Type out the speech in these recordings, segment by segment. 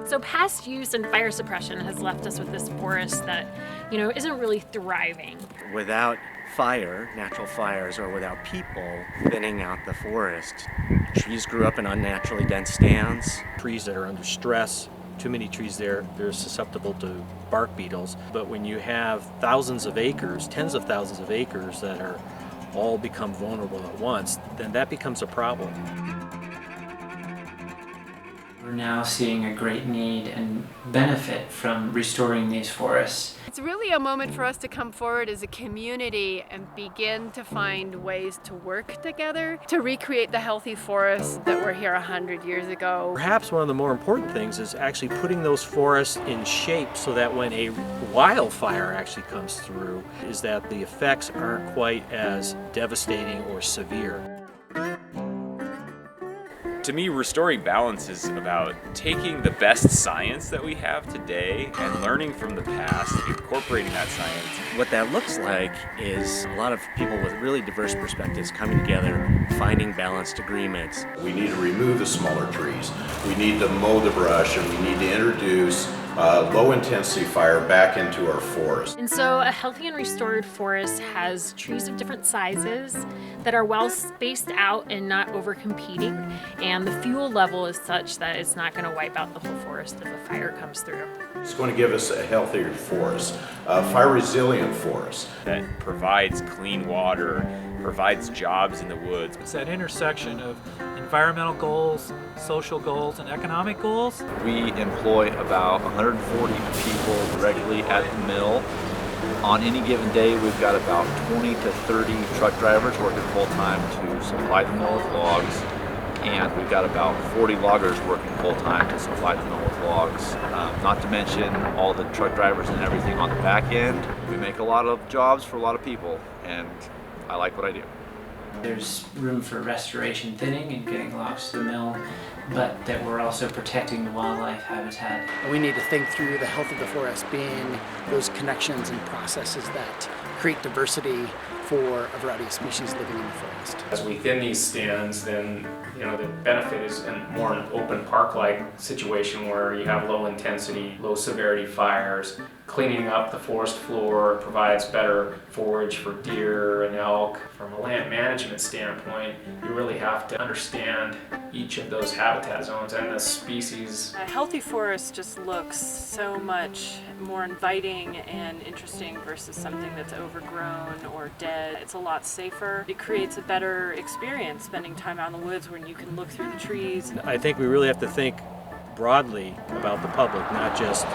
So past use and fire suppression has left us with this forest that, isn't really thriving. Without fire, natural fires, or without people thinning out the forest, trees grew up in unnaturally dense stands. Trees that are under stress, too many trees there, they're susceptible to bark beetles. But when you have thousands of acres, tens of thousands of acres that are all become vulnerable at once, then that becomes a problem. We're now seeing a great need and benefit from restoring these forests. It's really a moment for us to come forward as a community and begin to find ways to work together to recreate the healthy forests that were here 100 years ago. Perhaps one of the more important things is actually putting those forests in shape so that when a wildfire actually comes through, is that the effects aren't quite as devastating or severe. To me, restoring balance is about taking the best science that we have today and learning from the past, incorporating that science. What that looks like is a lot of people with really diverse perspectives coming together, finding balanced agreements. We need to remove the smaller trees. We need to mow the brush, and we need to introduce low-intensity fire back into our forest. And so a healthy and restored forest has trees of different sizes that are well spaced out and not over competing. And the fuel level is such that it's not going to wipe out the whole forest if a fire comes through. It's going to give us a healthier forest, a fire-resilient forest. That provides clean water, provides jobs in the woods. It's that intersection of environmental goals, social goals, and economic goals. We employ about 140 people directly at the mill. On any given day, we've got about 20 to 30 truck drivers working full-time to supply the mill with logs, and we've got about 40 loggers working full-time to supply the mill with logs. Not to mention all the truck drivers and everything on the back end. We make a lot of jobs for a lot of people, and I like what I do. There's room for restoration thinning and getting logs to the mill, but that we're also protecting the wildlife habitat. We need to think through the health of the forest being those connections and processes that create diversity for a variety of species living in the forest. As we thin these stands, then the benefit is more an open park-like situation where you have low intensity, low severity fires. Cleaning up the forest floor provides better forage for deer and elk. From a land management standpoint, you really have to understand each of those habitat zones and the species. A healthy forest just looks so much more inviting and interesting versus something that's overgrown or dead. It's a lot safer. It creates a better experience spending time out in the woods when you can look through the trees. I think we really have to think broadly about the public, not just,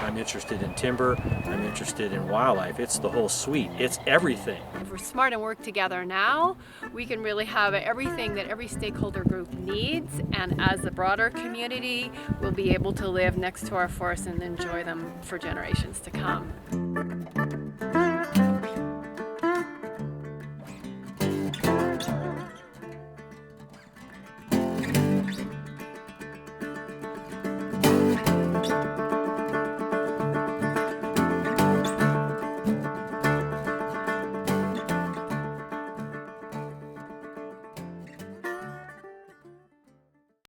I'm interested in timber, I'm interested in wildlife. It's the whole suite. It's everything. If we're smart and work together now, we can really have everything that every stakeholder group needs, and as a broader community, we'll be able to live next to our forests and enjoy them for generations to come.